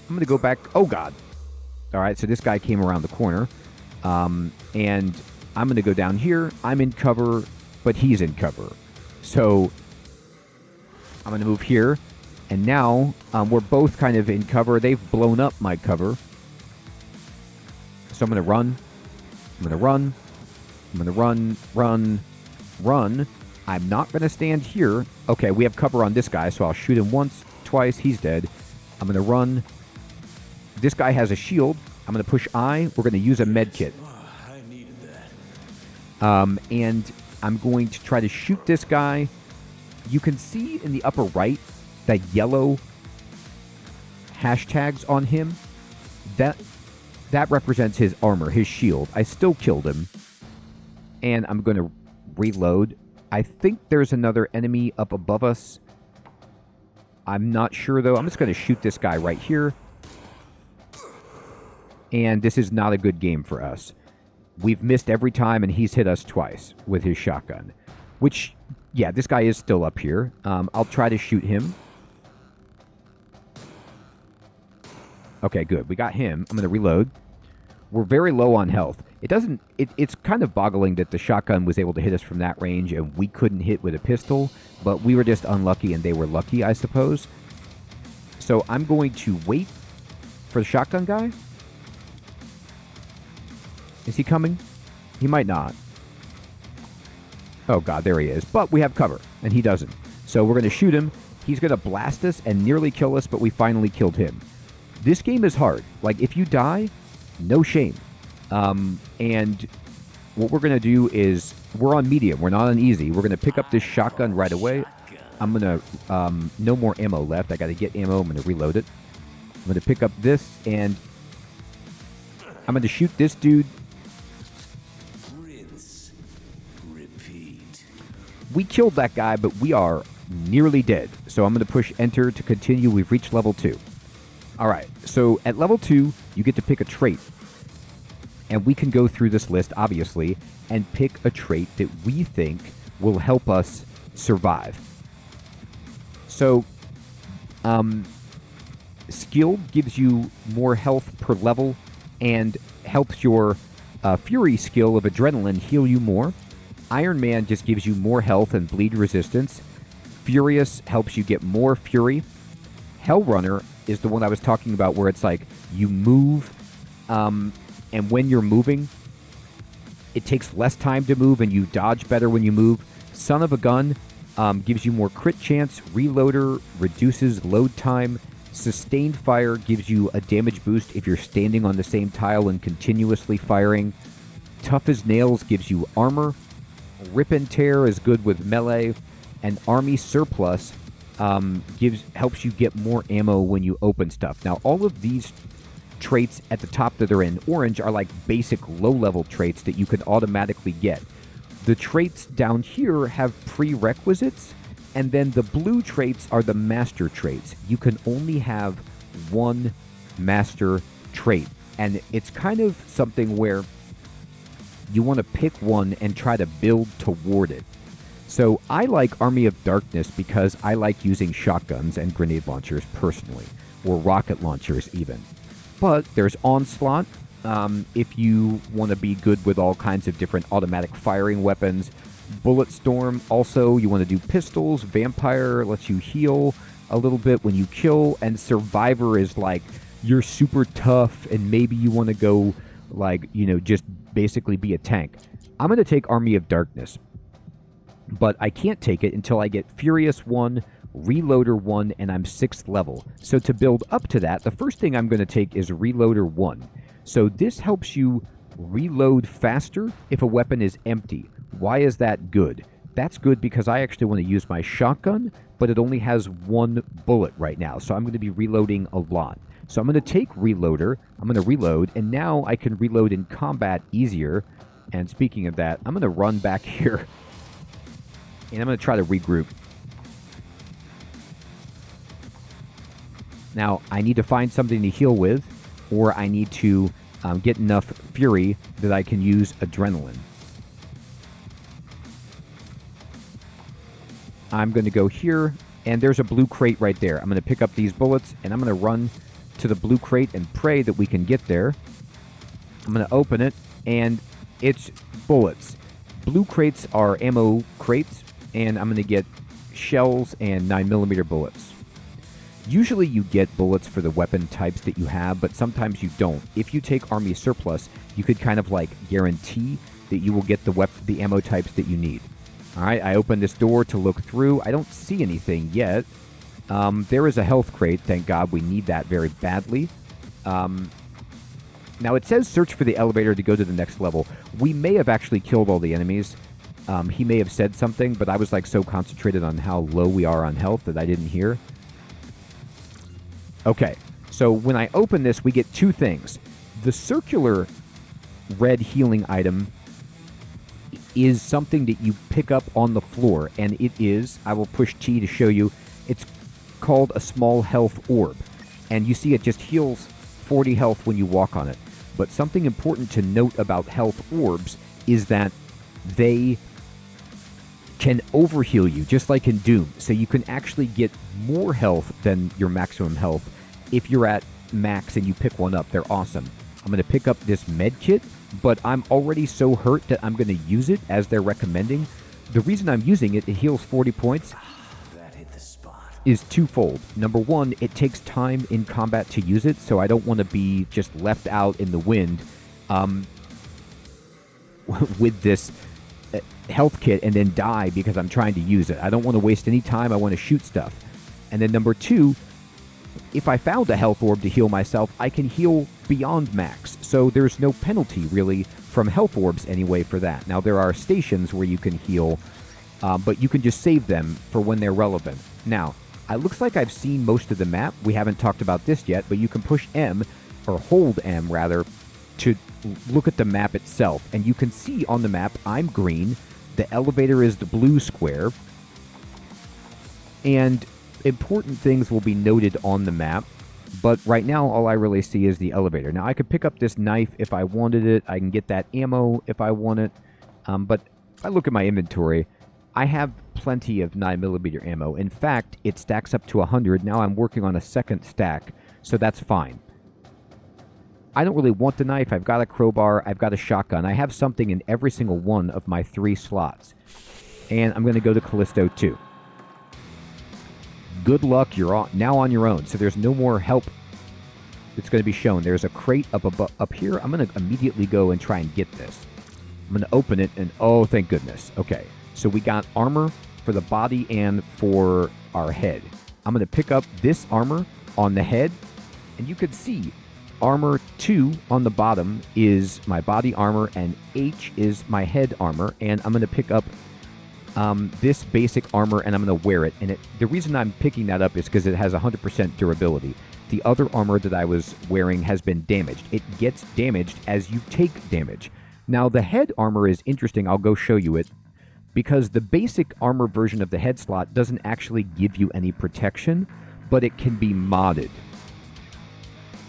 I'm going to go back. Oh, God. All right, so this guy came around the corner. And I'm going to go down here. I'm in cover, but he's in cover. So I'm going to move here. And now we're both kind of in cover. They've blown up my cover. So I'm going to run. I'm going to run. I'm going to run, run, run. I'm not going to stand here. Okay, we have cover on this guy, so I'll shoot him once, twice. He's dead. I'm going to run. This guy has a shield. I'm going to push I. We're going to use a med kit. I needed that. And I'm going to try to shoot this guy. You can see in the upper right that yellow hashtags on him. That represents his armor, his shield. I still killed him. And I'm going to reload. I think there's another enemy up above us. I'm not sure, though. I'm just going to shoot this guy right here. And this is not a good game for us. We've missed every time, and he's hit us twice with his shotgun. Which, yeah, this guy is still up here. I'll try to shoot him. Okay, good. We got him. I'm going to reload. We're very low on health. It's kind of boggling that the shotgun was able to hit us from that range and we couldn't hit with a pistol, but we were just unlucky and they were lucky, I suppose. So I'm going to wait for the shotgun guy. Is he coming? He might not. Oh, God, there he is. But we have cover, and he doesn't. So we're going to shoot him. He's going to blast us and nearly kill us, but we finally killed him. This game is hard. Like, if you die, no shame. And what we're going to do is, we're on medium. We're not on easy. We're going to pick up this shotgun right away. I'm going to, no more ammo left. I got to get ammo. I'm going to reload it. I'm going to pick up this, and I'm going to shoot this dude. Rinse. Repeat. We killed that guy, but we are nearly dead. So I'm going to push enter to continue. We've reached level 2. All right. So at level 2, you get to pick a trait. And we can go through this list, obviously, and pick a trait that we think will help us survive. So, skill gives you more health per level and helps your Fury skill of Adrenaline heal you more. Iron Man just gives you more health and bleed resistance. Furious helps you get more fury. Hellrunner is the one I was talking about where it's like you move, and when you're moving, it takes less time to move and you dodge better when you move. Son of a Gun gives you more crit chance. Reloader reduces load time. Sustained Fire gives you a damage boost if you're standing on the same tile and continuously firing. Tough as Nails gives you armor. Rip and Tear is good with melee. And Army Surplus helps you get more ammo when you open stuff. Now, all of these traits at the top that are in orange are like basic low-level traits that you can automatically get. The traits down here have prerequisites, and then the blue traits are the master traits. You can only have one master trait, and it's kind of something where you want to pick one and try to build toward it. So I like Army of Darkness because I like using shotguns and grenade launchers personally, or rocket launchers even. But there's Onslaught, if you want to be good with all kinds of different automatic firing weapons. Bulletstorm, also you want to do pistols. Vampire lets you heal a little bit when you kill. And Survivor is like, you're super tough and maybe you want to go like, just basically be a tank. I'm going to take Army of Darkness. But I can't take it until I get Furious 1, Reloader 1, and I'm 6th level. So to build up to that, the first thing I'm going to take is Reloader 1. So this helps you reload faster if a weapon is empty. Why is that good? That's good because I actually want to use my shotgun, but it only has one bullet right now. So I'm going to be reloading a lot. So I'm going to take Reloader, I'm going to reload, and now I can reload in combat easier. And speaking of that, I'm going to run back here. And I'm going to try to regroup. Now, I need to find something to heal with, or I need to get enough fury that I can use adrenaline. I'm going to go here, and there's a blue crate right there. I'm going to pick up these bullets, and I'm going to run to the blue crate and pray that we can get there. I'm going to open it, and it's bullets. Blue crates are ammo crates. And I'm going to get shells and 9mm bullets. Usually you get bullets for the weapon types that you have, but sometimes you don't. If you take Army Surplus, you could kind of like guarantee that you will get the ammo types that you need. All right, I opened this door to look through. I don't see anything yet. There is a health crate. Thank God, we need that very badly. Now it says search for the elevator to go to the next level. We may have actually killed all the enemies. He may have said something, but I was like so concentrated on how low we are on health that I didn't hear. Okay, so when I open this, we get two things. The circular red healing item is something that you pick up on the floor, and it is, I will push T to show you, it's called a small health orb. And you see it just heals 40 health when you walk on it. But something important to note about health orbs is that they can overheal you, just like in Doom. So you can actually get more health than your maximum health if you're at max and you pick one up. They're awesome. I'm going to pick up this med kit, but I'm already so hurt that I'm going to use it as they're recommending. The reason I'm using it, it heals 40 points, That hit the spot. is twofold. Number one, it takes time in combat to use it, so I don't want to be just left out in the wind with this health kit and then die because I'm trying to use it. I don't want to waste any time. I want to shoot stuff. And then number two, if I found a health orb to heal myself, I can heal beyond max. So there's no penalty really from health orbs anyway for that. Now there are stations where you can heal, but you can just save them for when they're relevant. Now, it looks like I've seen most of the map. We haven't talked about this yet, but you can push M, or hold M rather, to look at the map itself. And you can see on the map, I'm green. The elevator is the blue square. And important things will be noted on the map. But right now, all I really see is the elevator. Now, I could pick up this knife if I wanted it. I can get that ammo if I want it. But if I look at my inventory, I have plenty of 9mm ammo. In fact, it stacks up to 100. Now I'm working on a second stack, so that's fine. I don't really want the knife. I've got a crowbar. I've got a shotgun. I have something in every single one of my 3 slots. And I'm going to go to Callisto 2. Good luck. You're now on your own. So there's no more help that's going to be shown. There's a crate up here. I'm going to immediately go and try and get this. I'm going to open it, and oh, thank goodness. Okay, so we got armor for the body and for our head. I'm going to pick up this armor on the head, and you could see armor 2 on the bottom is my body armor, and H is my head armor, and I'm going to pick up this basic armor, and I'm going to wear it. And the reason I'm picking that up is because it has 100% durability. The other armor that I was wearing has been damaged. It gets damaged as you take damage. Now, the head armor is interesting. I'll go show you it. Because the basic armor version of the head slot doesn't actually give you any protection, but it can be modded.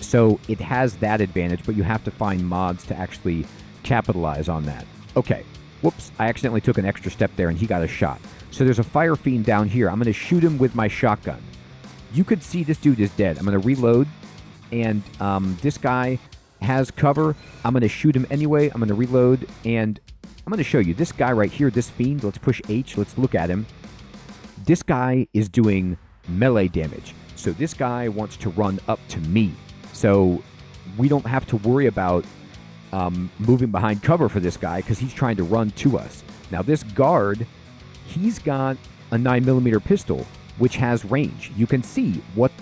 So it has that advantage, but you have to find mods to actually capitalize on that. Okay. Whoops, I accidentally took an extra step there and he got a shot. So there's a fire fiend down here. I'm going to shoot him with my shotgun. You could see this dude is dead. I'm going to reload, and this guy has cover. I'm going to shoot him anyway. I'm going to reload, and I'm going to show you. This guy right here, this fiend, let's push H. Let's look at him. This guy is doing melee damage. So this guy wants to run up to me. So we don't have to worry about moving behind cover for this guy because he's trying to run to us. Now this guard, he's got a 9mm pistol, which has range. You can see what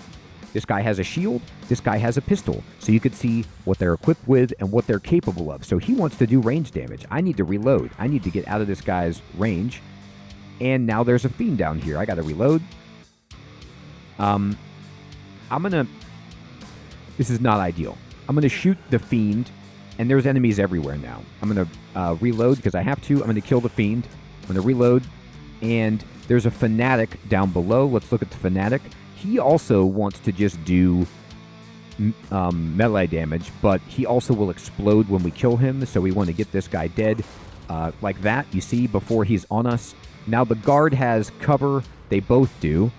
this guy has. A shield, this guy has a pistol. So you can see what they're equipped with and what they're capable of. So he wants to do range damage. I need to reload. I need to get out of this guy's range. And now there's a fiend down here. I got to reload. This is not ideal. I'm going to shoot the fiend, and there's enemies everywhere now. I'm going to reload because I have to. I'm going to kill the fiend. I'm going to reload, and there's a fanatic down below. Let's look at the fanatic. He also wants to just do melee damage, but he also will explode when we kill him, so we want to get this guy dead like that, you see, before he's on us. Now the guard has cover. They both do.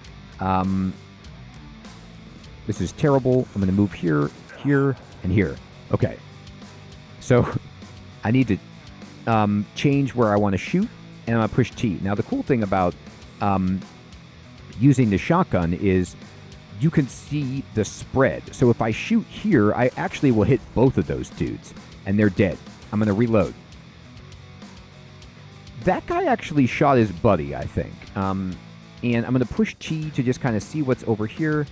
This is terrible. I'm going to move here, here, and here. Okay. So I need to change where I want to shoot, and I'm going to push T. Now the cool thing about using the shotgun is you can see the spread. So if I shoot here, I actually will hit both of those dudes, and they're dead. I'm going to reload. That guy actually shot his buddy, I think. And I'm going to push T to just kind of see what's over here.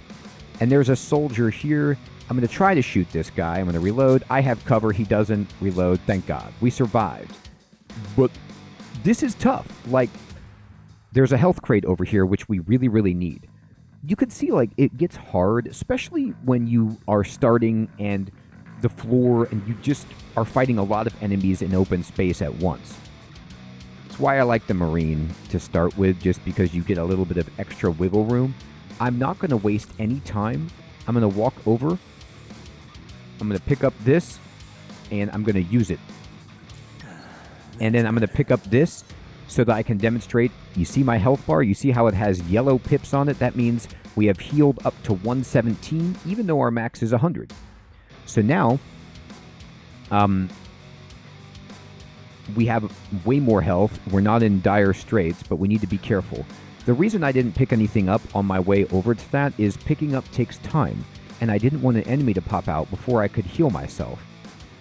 And there's a soldier here. I'm going to try to shoot this guy. I'm going to reload. I have cover. He doesn't reload. Thank God. We survived. But this is tough. Like, there's a health crate over here, which we really, really need. You can see, like, it gets hard, especially when you are starting and the floor and you just are fighting a lot of enemies in open space at once. That's why I like the Marine to start with, just because you get a little bit of extra wiggle room. I'm not going to waste any time. I'm going to walk over. I'm going to pick up this, and I'm going to use it. And then I'm going to pick up this so that I can demonstrate. You see my health bar? You see how it has yellow pips on it? That means we have healed up to 117, even though our max is 100. So now, we have way more health. We're not in dire straits, but we need to be careful. The reason I didn't pick anything up on my way over to that is picking up takes time, and I didn't want an enemy to pop out before I could heal myself.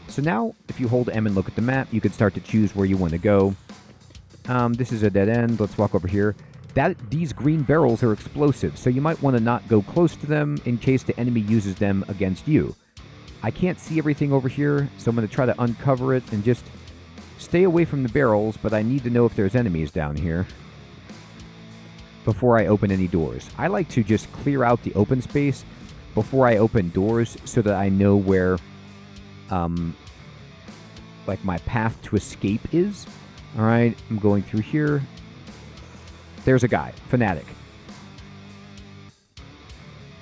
So now, if you hold M and look at the map, you can start to choose where you want to go. This is a dead end. Let's walk over here. These green barrels are explosive, so you might want to not go close to them in case the enemy uses them against you. I can't see everything over here, so I'm going to try to uncover it and just stay away from the barrels, but I need to know if there's enemies down here before I open any doors. I like to just clear out the open space before I open doors so that I know where like my path to escape is. All right, I'm going through here. There's a guy, Fanatic.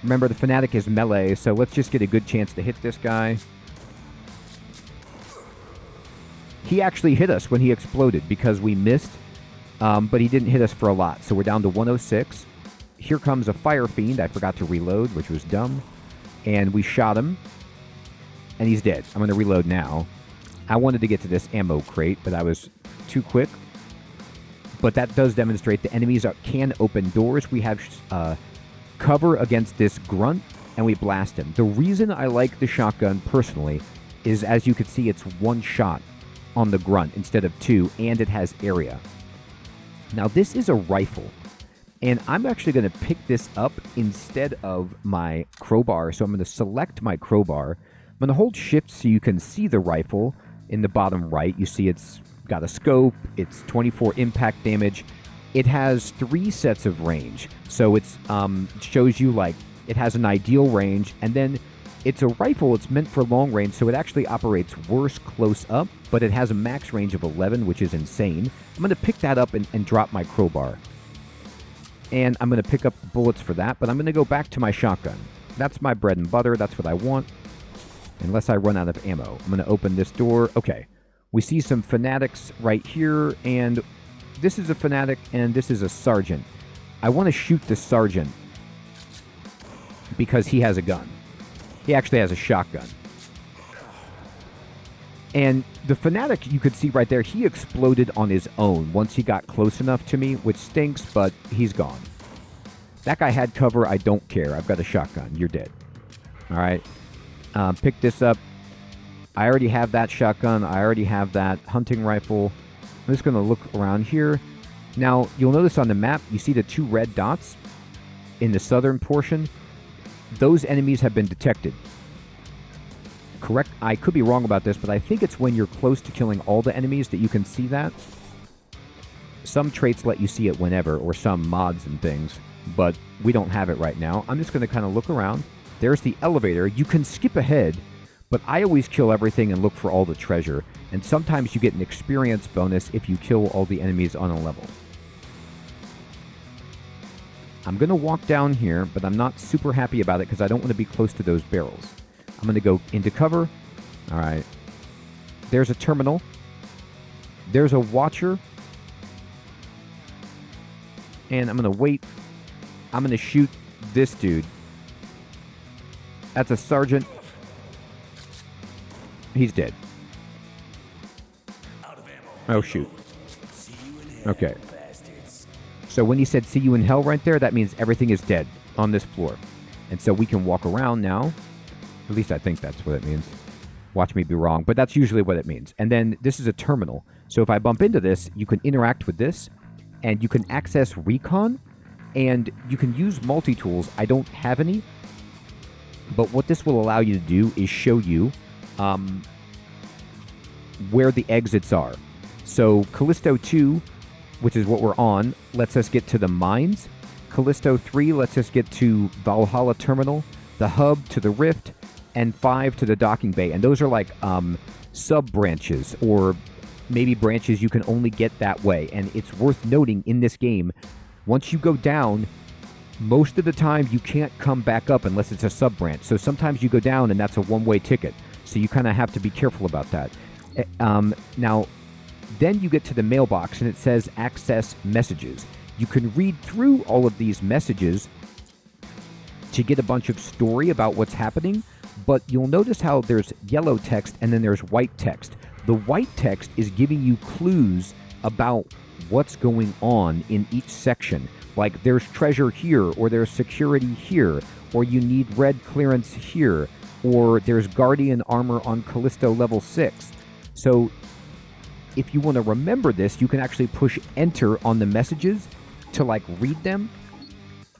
Remember, the Fanatic is melee, so let's just get a good chance to hit this guy. He actually hit us when he exploded because we missed. But he didn't hit us for a lot, so we're down to 106. Here comes a fire fiend. I forgot to reload, which was dumb. And we shot him. and he's dead. I'm going to reload now. I wanted to get to this ammo crate, but I was too quick. But that does demonstrate the enemies can open doors. We have cover against this grunt, and we blast him. The reason I like the shotgun personally is, as you can see, it's one shot on the grunt instead of two, and it has area. Now, this is a rifle, and I'm actually going to pick this up instead of my crowbar. So I'm going to select my crowbar. I'm going to hold shift so you can see the rifle in the bottom right. You see it's got a scope, it's 24 impact damage. It has 3 sets of range. So it's shows you like it has an ideal range, and then it's a rifle. It's meant for long range, so it actually operates worse close up, but it has a max range of 11, which is insane. I'm going to pick that up and drop my crowbar. And I'm going to pick up bullets for that, but I'm going to go back to my shotgun. That's my bread and butter. That's what I want, unless I run out of ammo. I'm going to open this door. Okay. We see some fanatics right here, and this is a fanatic, and this is a sergeant. I want to shoot the sergeant because he has a gun. He actually has a shotgun. And the fanatic, you could see right there, he exploded on his own once he got close enough to me, which stinks, but he's gone. That guy had cover. I don't care. I've got a shotgun. You're dead. All right. Pick this up. I already have that shotgun. I already have that hunting rifle. I'm just going to look around here. Now, you'll notice on the map, you see the 2 red dots in the southern portion. Those enemies have been detected. Correct? I could be wrong about this, but I think it's when you're close to killing all the enemies that you can see that. Some traits let you see it whenever, or some mods and things, but we don't have it right now. I'm just going to kind of look around. There's the elevator. You can skip ahead, but I always kill everything and look for all the treasure. And sometimes you get an experience bonus if you kill all the enemies on a level. I'm going to walk down here, but I'm not super happy about it because I don't want to be close to those barrels. I'm going to go into cover. All right. There's a terminal. There's a watcher. And I'm going to wait. I'm going to shoot this dude. That's a sergeant. He's dead. Oh, shoot. Okay. So when he said see you in hell right there, that means everything is dead on this floor. And so we can walk around now. At least I think that's what it means. Watch me be wrong, but that's usually what it means. And then this is a terminal. So if I bump into this, you can interact with this, and you can access recon, and you can use multi-tools. I don't have any, but what this will allow you to do is show you where the exits are. So Callisto 2, which is what we're on, lets us get to the mines. Callisto 3 lets us get to Valhalla Terminal, the hub to the Rift, and 5 to the docking bay. And those are like sub-branches, or maybe branches you can only get that way. And it's worth noting in this game, once you go down, most of the time you can't come back up unless it's a sub-branch. So sometimes you go down and that's a one-way ticket. So you kind of have to be careful about that. Now, then you get to the mailbox and it says access messages. You can read through all of these messages to get a bunch of story about what's happening, but you'll notice how there's yellow text and then there's white text. The white text is giving you clues about what's going on in each section. Like there's treasure here, or there's security here, or you need red clearance here, or there's Guardian armor on Callisto level 6. So if you want to remember this, you can actually push enter on the messages to like read them.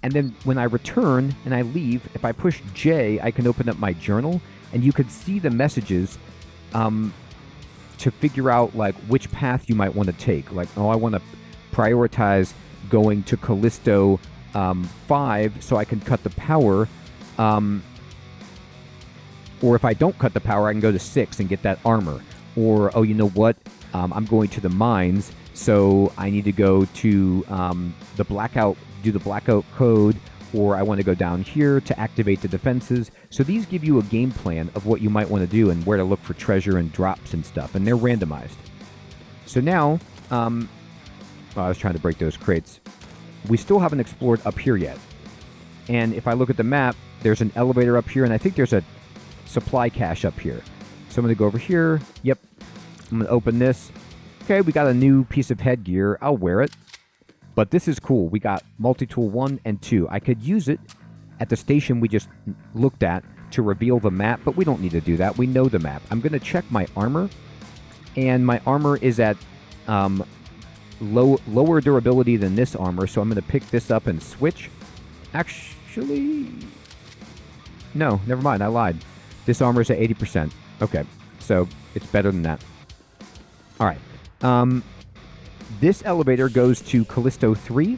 And then when I return and I leave, if I push J, I can open up my journal and you can see the messages to figure out like which path you might want to take. Like, oh, I want to prioritize going to Callisto 5 so I can cut the power. Or if I don't cut the power, I can go to 6 and get that armor. Or, oh, you know what? I'm going to the mines, so I need to go to the blackout, do the blackout code, or I want to go down here to activate the defenses. So these give you a game plan of what you might want to do and where to look for treasure and drops and stuff, and they're randomized. So now, I was trying to break those crates. We still haven't explored up here yet. And if I look at the map, there's an elevator up here, and I think there's a supply cache up here. So I'm going to go over here. Yep. I'm going to open this. Okay, we got a new piece of headgear. I'll wear it. But this is cool. We got multi-tool 1 and 2. I could use it at the station we just looked at to reveal the map, but we don't need to do that. We know the map. I'm going to check my armor, and my armor is at lower durability than this armor, so I'm going to pick this up and switch. Actually, no, never mind. I lied. This armor is at 80%. Okay, so it's better than that. All right. This elevator goes to Callisto 3,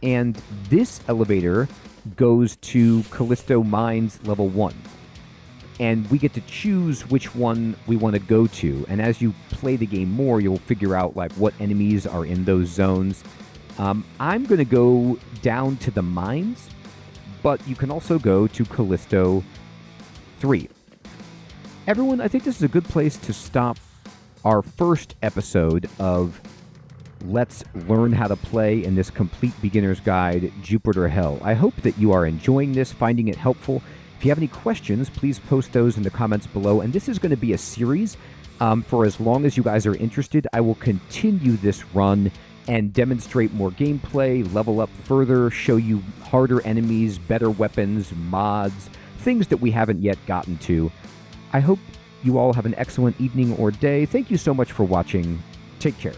and this elevator goes to Callisto Mines level 1. And we get to choose which one we want to go to. And as you play the game more, you'll figure out like what enemies are in those zones. I'm going to go down to the mines, but you can also go to Callisto 3. Everyone, I think this is a good place to stop our first episode of Let's Learn How to Play in this complete beginner's guide, Jupiter Hell. I hope that you are enjoying this, finding it helpful. If you have any questions, please post those in the comments below. And this is going to be a series for as long as you guys are interested. I will continue this run and demonstrate more gameplay, level up further, show you harder enemies, better weapons, mods, things that we haven't yet gotten to. I hope you all have an excellent evening or day. Thank you so much for watching. Take care.